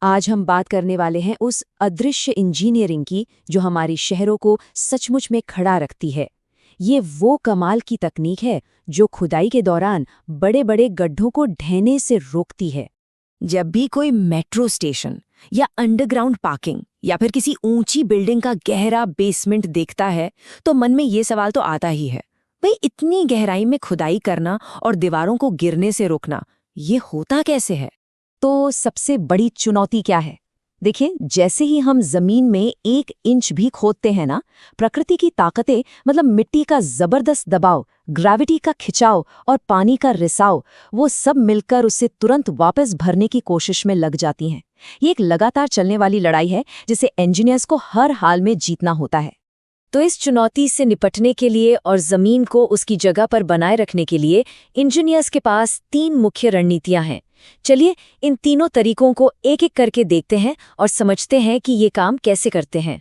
आज हम बात करने वाले हैं उस अदृश्य इंजीनियरिंग की जो हमारे शहरों को सचमुच में खड़ा रखती है। ये वो कमाल की तकनीक है जो खुदाई के दौरान बड़े-बड़े गड्ढों को ढहने से रोकती है। जब भी कोई मेट्रो स्टेशन या अंडरग्राउंड पार्किंग या फिर किसी ऊंची बिल्डिंग का गहरा बेसमेंट देखता है तो मन में ये सवाल तो आता ही है, भाई इतनी गहराई में खुदाई करना और दीवारों को गिरने से रोकना, ये होता कैसे है? तो सबसे बड़ी चुनौती क्या है? देखिए, जैसे ही हम जमीन में 1 इंच भी खोदते हैं ना, प्रकृति की ताकतें मतलब मिट्टी का जबरदस्त दबाव, ग्रेविटी का खिंचाव और पानी का रिसाव, वो सब मिलकर उसे तुरंत वापस भरने की कोशिश में लग जाती हैं। ये एक लगातार चलने वाली लड़ाई है जिसे इंजीनियर्स को हर हाल में जीतना होता है। तो इस चुनौती से निपटने के लिए और जमीन को उसकी जगह पर बनाए रखने के लिए इंजीनियर्स के पास 3 मुख्य रणनीतियां हैं। चलिए इन तीनों तरीकों को एक एक करके देखते हैं और समझते हैं कि ये काम कैसे करते हैं।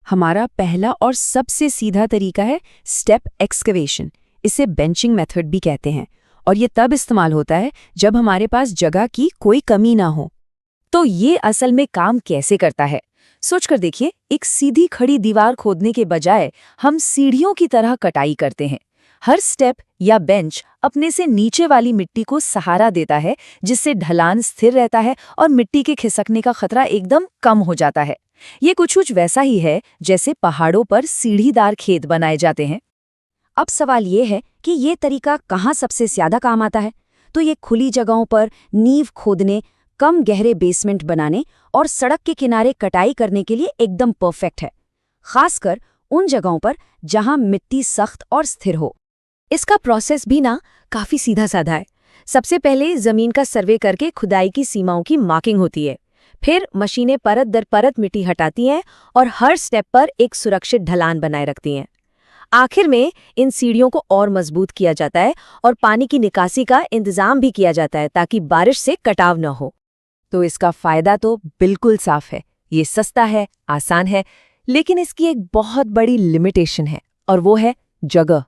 हमारा पहला और सबसे सीधा तरीका है स्टेप एक्सकवेशन। इसे बेंचिंग मेथड भी कहते हैं और ये तब इस्तेमाल होता है जब हमारे पास जगह की कोई कमी ना हो। तो ये असल में काम कैसे करता है? सोचकर देखिए, एक सीधी खड़ी दीवार खोदने के बजाय हम सीढ़ियों की तरह कटाई करते हैं। हर स्टेप या बेंच अपने से नीचे वाली मिट्टी को सहारा देता है, जिससे ढलान स्थिर रहता है और मिट्टी के खिसकने का खतरा एकदम कम हो जाता है। ये कुछ वैसा ही है जैसे पहाड़ों पर सीढ़ीदार खेत बनाए जाते हैं। अब सवाल ये है कि ये तरीका कहाँ सबसे ज्यादा काम आता है? तो ये खुली जगहों पर नींव खोदने, कम गहरे बेसमेंट बनाने और सड़क के किनारे कटाई करने के लिए एकदम परफेक्ट है, खासकर उन जगहों पर जहां मिट्टी सख्त और स्थिर हो। इसका प्रोसेस भी ना काफी सीधा साधा है। सबसे पहले जमीन का सर्वे करके खुदाई की सीमाओं की मार्किंग होती है। फिर मशीनें परत दर परत मिट्टी हटाती हैं और हर स्टेप पर एक सुरक्षित ढलान बनाए रखती हैं। आखिर में इन सीढ़ियों को और मजबूत किया जाता है और पानी की निकासी का इंतजाम भी किया जाता है ताकि बारिश से कटाव न हो। तो इसका फायदा तो बिल्कुल साफ है, ये सस्ता है, आसान है, लेकिन इसकी एक बहुत बड़ी लिमिटेशन है और वो है जगह।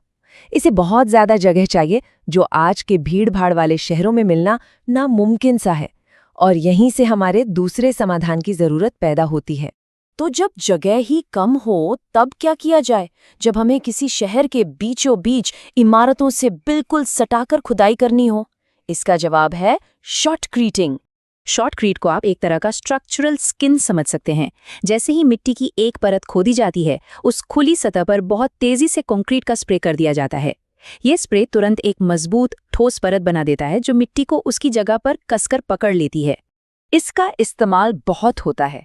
इसे बहुत ज्यादा जगह चाहिए जो आज के भीड़-भाड़ वाले शहरों में मिलना नामुमकिन सा है, और यहीं से हमारे दूसरे समाधान की जरूरत पैदा होती है। तो जब जगह ही कम हो तब क्या किया जाए? जब हमें किसी शहर के बीचों बीच इमारतों से बिल्कुल सटाकर खुदाई करनी हो? इसका जवाब है शॉटक्रीटिंग। शॉटक्रीट को आप एक तरह का स्ट्रक्चरल स्किन समझ सकते हैं। जैसे ही मिट्टी की एक परत खोदी जाती है, उस खुली सतह पर बहुत तेजी से कंक्रीट का स्प्रे कर दिया जाता है। ये स्प्रे तुरंत एक मजबूत ठोस परत बना देता है जो मिट्टी को उसकी जगह पर कसकर पकड़ लेती है। इसका इस्तेमाल बहुत होता है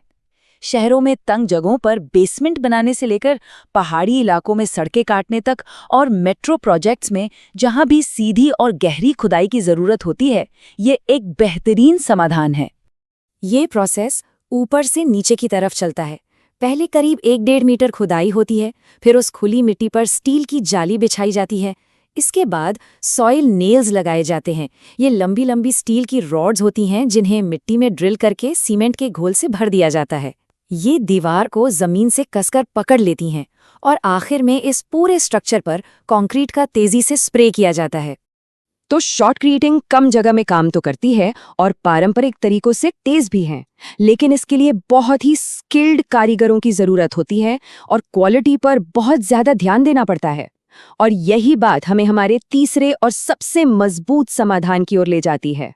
शहरों में तंग जगहों पर बेसमेंट बनाने से लेकर पहाड़ी इलाकों में सड़कें काटने तक, और मेट्रो प्रोजेक्ट्स में जहां भी सीधी और गहरी खुदाई की जरूरत होती है। ये एक बेहतरीन समाधान है। ये प्रोसेस ऊपर से नीचे की तरफ चलता है। पहले करीब 1-1.5 मीटर खुदाई होती है, फिर उस खुली मिट्टी पर स्टील की जाली बिछाई जाती है। इसके बाद सॉइल नेल्स लगाए जाते हैं। ये लंबी लंबी स्टील की रॉड्स होती हैं जिन्हें मिट्टी में ड्रिल करके सीमेंट के घोल से भर दिया जाता है। ये दीवार को जमीन से कसकर पकड़ लेती हैं और आखिर में इस पूरे स्ट्रक्चर पर कंक्रीट का तेजी से स्प्रे किया जाता है। तो शॉटक्रीटिंग कम जगह में काम तो करती है और पारंपरिक तरीकों से तेज भी है, लेकिन इसके लिए बहुत ही स्किल्ड कारीगरों की जरूरत होती है और क्वालिटी पर बहुत ज्यादा ध्यान देना पड़ता है। और यही बात हमें हमारे तीसरे और सबसे मजबूत समाधान की ओर ले जाती है।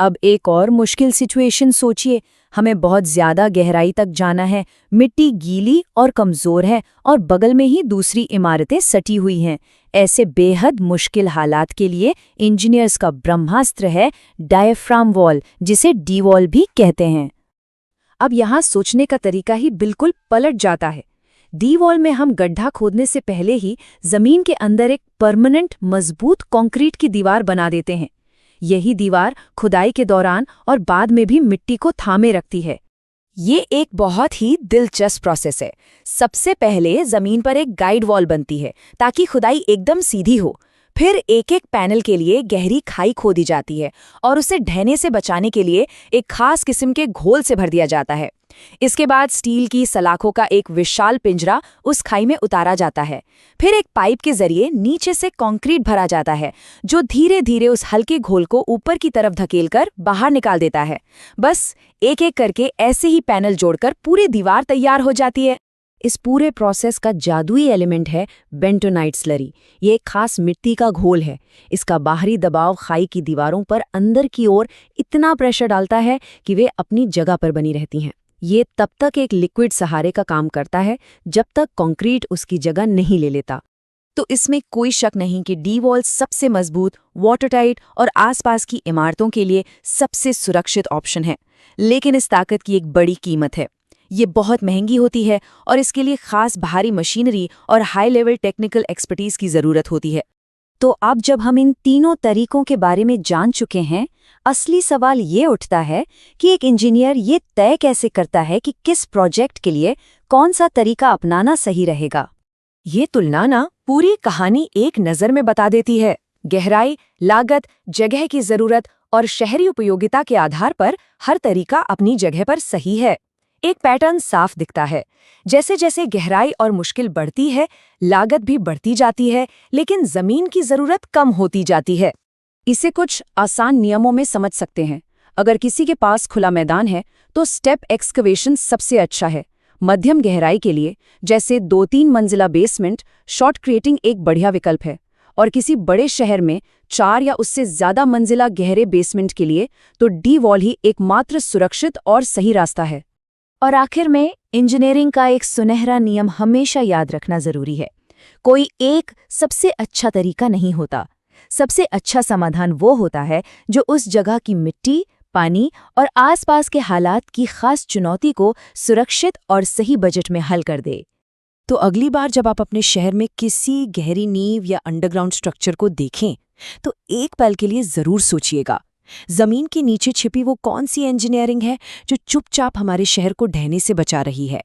अब एक और मुश्किल सिचुएशन सोचिए। हमें बहुत ज्यादा गहराई तक जाना है, मिट्टी गीली और कमजोर है और बगल में ही दूसरी इमारतें सटी हुई हैं। ऐसे बेहद मुश्किल हालात के लिए इंजीनियर्स का ब्रह्मास्त्र है डायफ्राम वॉल, जिसे डी वॉल भी कहते हैं। अब यहाँ सोचने का तरीका ही बिल्कुल पलट जाता है। डी वॉल में हम गड्ढा खोदने से पहले ही जमीन के अंदर एक परमानेंट मजबूत कंक्रीट की दीवार बना देते हैं। यही दीवार खुदाई के दौरान और बाद में भी मिट्टी को थामे रखती है। ये एक बहुत ही दिलचस्प प्रोसेस है। सबसे पहले जमीन पर एक गाइड वॉल बनती है ताकि खुदाई एकदम सीधी हो। फिर एक एक पैनल के लिए गहरी खाई खोदी जाती है और उसे ढहने से बचाने के लिए एक खास किस्म के घोल से भर दिया जाता है। इसके बाद स्टील की सलाखों का एक विशाल पिंजरा उस खाई में उतारा जाता है। फिर एक पाइप के जरिए नीचे से कंक्रीट भरा जाता है, जो धीरे धीरे उस हल्के घोल को ऊपर की तरफ धकेलकर बाहर निकाल देता है। बस एक एक करके ऐसे ही पैनल जोड़कर पूरी दीवार तैयार हो जाती है। इस पूरे प्रोसेस का जादुई एलिमेंट है बेंटोनाइट स्लरी। ये एक खास मिट्टी का घोल है। इसका बाहरी दबाव खाई की दीवारों पर अंदर की ओर इतना प्रेशर डालता है कि वे अपनी जगह पर बनी रहती हैं। ये तब तक एक लिक्विड सहारे का काम करता है जब तक कंक्रीट उसकी जगह नहीं ले लेता। तो इसमें कोई शक नहीं कि डी वॉल सबसे मजबूत, वाटरटाइट और आसपास की इमारतों के लिए सबसे सुरक्षित ऑप्शन है। लेकिन इस ताकत की एक बड़ी कीमत है। ये बहुत महंगी होती है और इसके लिए खास भारी मशीनरी और हाई लेवल टेक्निकल एक्सपर्टीज की जरूरत होती है। तो अब जब हम इन तीनों तरीकों के बारे में जान चुके हैं, असली सवाल ये उठता है कि एक इंजीनियर ये तय कैसे करता है कि किस प्रोजेक्ट के लिए कौन सा तरीका अपनाना सही रहेगा। ये तुलना ना पूरी कहानी एक नज़र में बता देती है। गहराई, लागत, जगह की जरूरत और शहरी उपयोगिता के आधार पर हर तरीका अपनी जगह पर सही है। एक पैटर्न साफ दिखता है। जैसे जैसे गहराई और मुश्किल बढ़ती है, लागत भी बढ़ती जाती है, लेकिन जमीन की जरूरत कम होती जाती है। इसे कुछ आसान नियमों में समझ सकते हैं। अगर किसी के पास खुला मैदान है तो स्टेप एक्सकवेशन सबसे अच्छा है। मध्यम गहराई के लिए, जैसे 2-3 मंजिला बेसमेंट, शॉर्ट क्रिएटिंग एक बढ़िया विकल्प है। और किसी बड़े शहर में 4 या उससे ज्यादा मंजिला गहरे बेसमेंट के लिए तो डी वॉल ही एकमात्र सुरक्षित और सही रास्ता है। और आखिर में इंजीनियरिंग का एक सुनहरा नियम हमेशा याद रखना जरूरी है। कोई एक सबसे अच्छा तरीका नहीं होता। सबसे अच्छा समाधान वो होता है जो उस जगह की मिट्टी, पानी और आसपास के हालात की खास चुनौती को सुरक्षित और सही बजट में हल कर दे। तो अगली बार जब आप अपने शहर में किसी गहरी नींव या अंडरग्राउंड स्ट्रक्चर को देखें, तो एक पल के लिए जरूर सोचिएगा, जमीन के नीचे छिपी वो कौन सी इंजीनियरिंग है जो चुपचाप हमारे शहर को ढहने से बचा रही है।